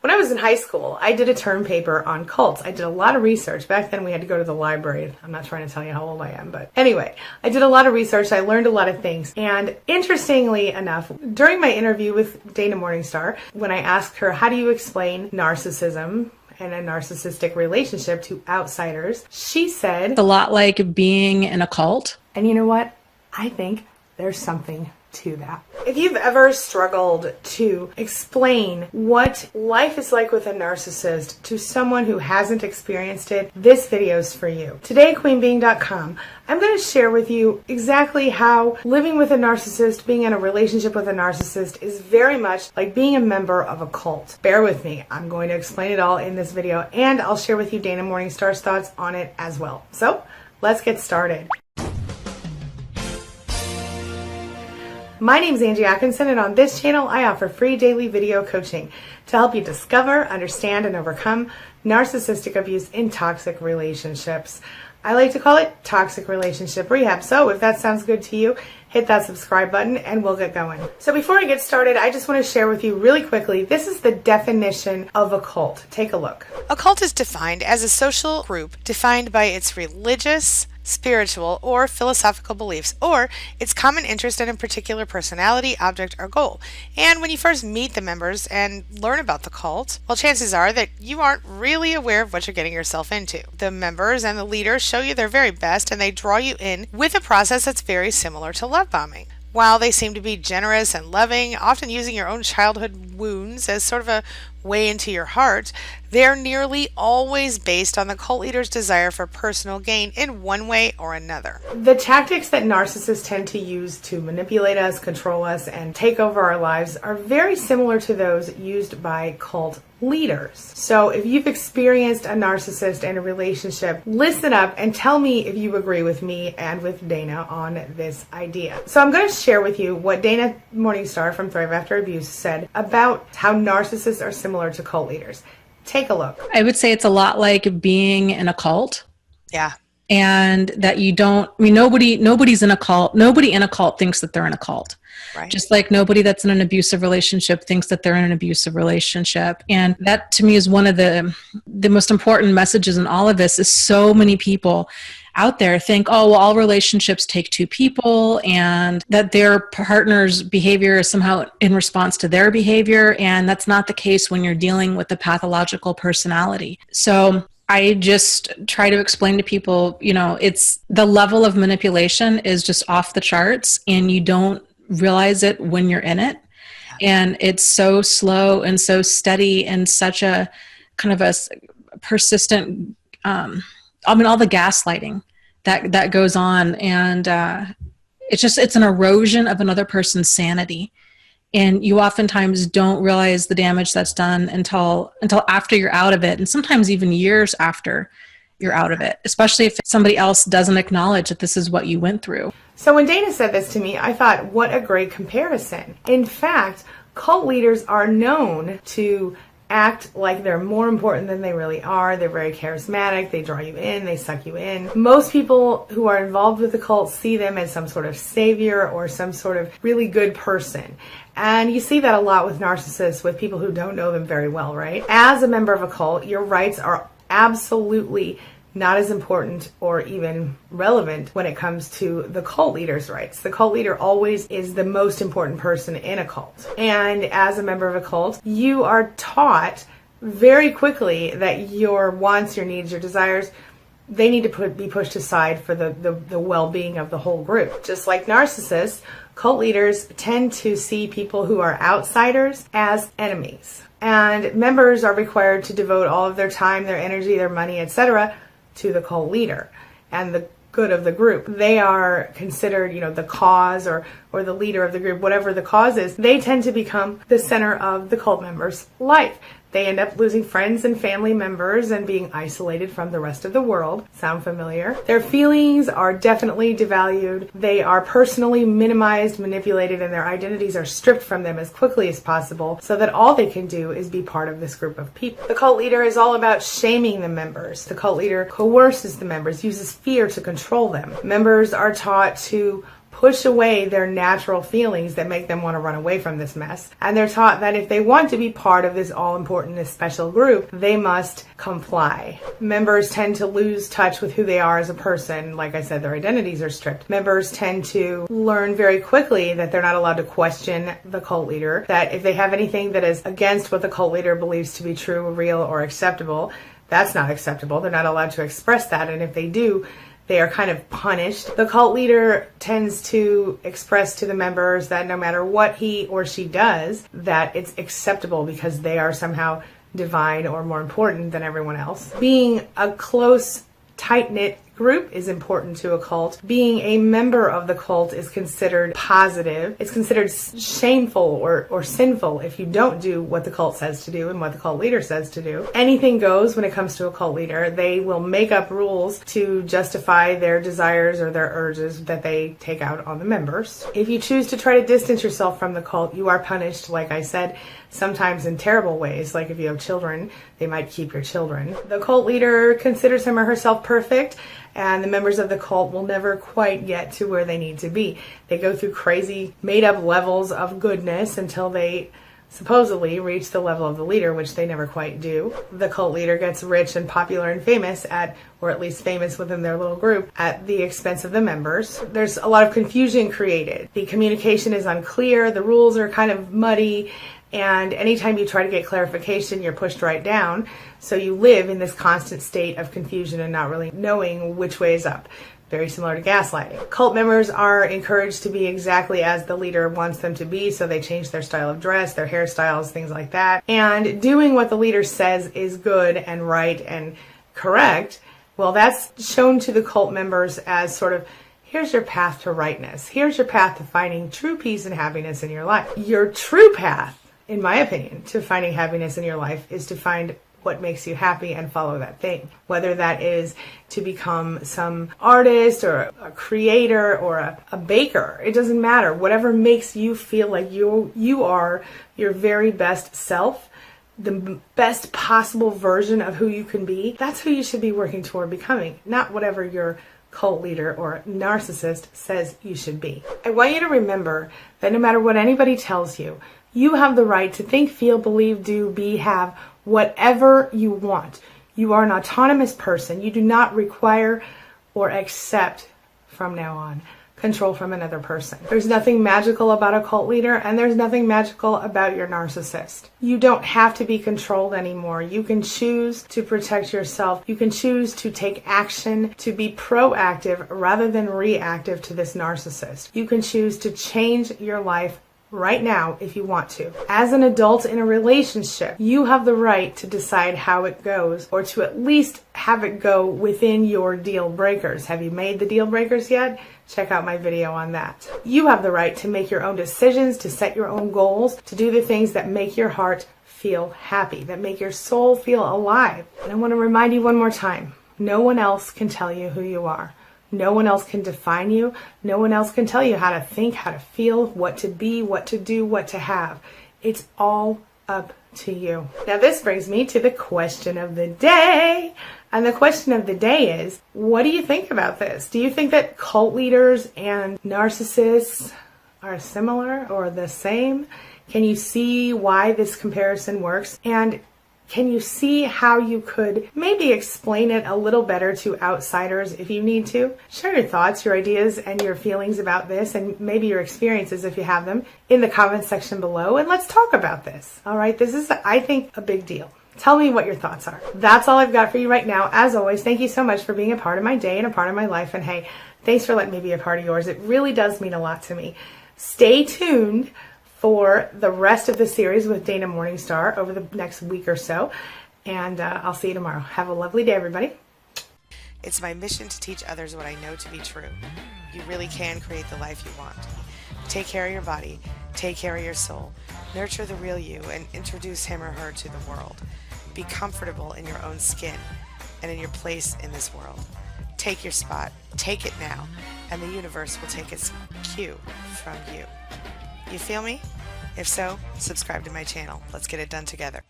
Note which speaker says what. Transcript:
Speaker 1: When I was in high school, I did a term paper on cults. I did a lot of research. Back then we had to go to the library. I'm not trying to tell you how old I am, but anyway, I did a lot of research. I learned a lot of things. And interestingly enough, during my interview with Dana Morningstar, when I asked her, how do you explain narcissism and a narcissistic relationship to outsiders, she said,
Speaker 2: it's a lot like being in a cult.
Speaker 1: And you know what? I think there's something to that. If you've ever struggled to explain what life is like with a narcissist to someone who hasn't experienced it, this video is for you. Today, queenbeing.com, I'm going to share with you exactly how living with a narcissist, being in a relationship with a narcissist, is very much like being a member of a cult. Bear with me. I'm going to explain it all in this video, and I'll share with you Dana Morningstar's thoughts on it as well. So, let's get started. My name is Angie Atkinson, and on this channel I offer free daily video coaching to help you discover, understand, and overcome narcissistic abuse in toxic relationships. I like to call it toxic relationship rehab. So if that sounds good to you, hit that subscribe button and we'll get going. So before I get started, I just want to share with you really quickly, this is the definition of a cult. Take a look. A cult is defined as a social group defined by its religious, spiritual, or philosophical beliefs, or its common interest in a particular personality, object, or goal. And when you first meet the members and learn about the cult, well, chances are that you aren't really aware of what you're getting yourself into. The members and the leaders show you their very best, and they draw you in with a process that's very similar to love bombing. While they seem to be generous and loving, often using your own childhood wounds as sort of a way into your heart, they're nearly always based on the cult leader's desire for personal gain in one way or another. The tactics that narcissists tend to use to manipulate us, control us, and take over our lives are very similar to those used by cult leaders. So if you've experienced a narcissist in a relationship, listen up and tell me if you agree with me and with Dana on this idea. So I'm going to share with you what Dana Morningstar from Thrive After Abuse said about how narcissists are similar to cult leaders. Take a look.
Speaker 2: I would say it's a lot like being in a cult.
Speaker 1: Yeah.
Speaker 2: And that you don't, I mean, nobody's in a cult. Nobody in a cult thinks that they're in a cult.
Speaker 1: Right.
Speaker 2: Just like nobody that's in an abusive relationship thinks that they're in an abusive relationship. And that to me is one of the most important messages in all of this. Is so many people out there think, oh, well, all relationships take two people, and that their partner's behavior is somehow in response to their behavior. And that's not the case when you're dealing with a pathological personality. So I just try to explain to people, it's the level of manipulation is just off the charts, and you don't realize it when you're in it. And it's so slow and so steady and such a kind of a persistent, all the gaslighting that goes on. And it's an erosion of another person's sanity. And you oftentimes don't realize the damage that's done until after you're out of it. And sometimes even years after you're out of it, especially if somebody else doesn't acknowledge that this is what you went through.
Speaker 1: So when Dana said this to me, I thought, what a great comparison. In fact, cult leaders are known to act like they're more important than they really are. They're very charismatic. They draw you in. They suck you in. Most people who are involved with the cult see them as some sort of savior or some sort of really good person. And you see that a lot with narcissists, with people who don't know them very well, right? As a member of a cult, your rights are absolutely not as important or even relevant when it comes to the cult leader's rights. The cult leader always is the most important person in a cult. And as a member of a cult, you are taught very quickly that your wants, your needs, your desires, they need to be pushed aside for the well-being of the whole group. Just like narcissists, cult leaders tend to see people who are outsiders as enemies. And members are required to devote all of their time, their energy, their money, etc., to the cult leader and the good of the group. They are considered, the cause or the leader of the group, whatever the cause is. They tend to become the center of the cult member's life. They end up losing friends and family members and being isolated from the rest of the world. Sound familiar? Their feelings are definitely devalued. They are personally minimized, manipulated, and their identities are stripped from them as quickly as possible so that all they can do is be part of this group of people. The cult leader is all about shaming the members. The cult leader coerces the members, uses fear to control them. Members are taught to push away their natural feelings that make them want to run away from this mess. And they're taught that if they want to be part of this all-important, this special group, they must comply. Members tend to lose touch with who they are as a person. Like I said, their identities are stripped. Members tend to learn very quickly that they're not allowed to question the cult leader, that if they have anything that is against what the cult leader believes to be true, real, or acceptable, that's not acceptable. They're not allowed to express that, and if they do, they are kind of punished. The cult leader tends to express to the members that no matter what he or she does, that it's acceptable because they are somehow divine or more important than everyone else. Being a close, tight-knit group is important to a cult. Being a member of the cult is considered positive. It's considered shameful or sinful if you don't do what the cult says to do and what the cult leader says to do. Anything goes when it comes to a cult leader. They will make up rules to justify their desires or their urges that they take out on the members. If you choose to try to distance yourself from the cult, you are punished, like I said, sometimes in terrible ways. Like if you have children, they might keep your children. The cult leader considers him or herself perfect, and the members of the cult will never quite get to where they need to be. They go through crazy made-up levels of goodness until they supposedly reach the level of the leader, which they never quite do. The cult leader gets rich and popular and famous or at least famous within their little group, at the expense of the members. There's a lot of confusion created. The communication is unclear, the rules are kind of muddy, and anytime you try to get clarification, you're pushed right down. So you live in this constant state of confusion and not really knowing which way is up. Very similar to gaslighting. Cult members are encouraged to be exactly as the leader wants them to be, so they change their style of dress, their hairstyles, things like that. And doing what the leader says is good and right and correct, well, that's shown to the cult members as sort of, here's your path to rightness. Here's your path to finding true peace and happiness in your life. Your true path, in my opinion, to finding happiness in your life is to find what makes you happy and follow that thing. Whether that is to become some artist or a creator or a baker, it doesn't matter. Whatever makes you feel like you are your very best self, the best possible version of who you can be, that's who you should be working toward becoming, not whatever your cult leader or narcissist says you should be. I want you to remember that no matter what anybody tells you, you have the right to think, feel, believe, do, be, have whatever you want. You are an autonomous person. You do not require or accept from now on control from another person. There's nothing magical about a cult leader, and there's nothing magical about your narcissist. You don't have to be controlled anymore. You can choose to protect yourself. You can choose to take action, to be proactive rather than reactive to this narcissist. You can choose to change your life right now if you want to. As an adult in a relationship, you have the right to decide how it goes, or to at least have it go within your deal breakers. Have you made the deal breakers yet? Check out my video on that. You have the right to make your own decisions, to set your own goals, to do the things that make your heart feel happy, that make your soul feel alive. And I want to remind you one more time, no one else can tell you who you are. No one else can define you. No one else can tell you how to think, how to feel, what to be, what to do, what to have. It's all up to you. Now this brings me to the question of the day. And the question of the day is, what do you think about this? Do you think that cult leaders and narcissists are similar or the same? Can you see why this comparison works? And can you see how you could maybe explain it a little better to outsiders if you need to? Share your thoughts, your ideas, and your feelings about this, and maybe your experiences if you have them, in the comments section below, and let's talk about this. All right, this is, I think, a big deal. Tell me what your thoughts are. That's all I've got for you right now. As always, thank you so much for being a part of my day and a part of my life, and hey, thanks for letting me be a part of yours. It really does mean a lot to me. Stay tuned for the rest of the series with Dana Morningstar over the next week or so. And I'll see you tomorrow. Have a lovely day, everybody.
Speaker 3: It's my mission to teach others what I know to be true. You really can create the life you want. Take care of your body. Take care of your soul. Nurture the real you and introduce him or her to the world. Be comfortable in your own skin and in your place in this world. Take your spot. Take it now. And the universe will take its cue from you. You feel me? If so, subscribe to my channel. Let's get it done together.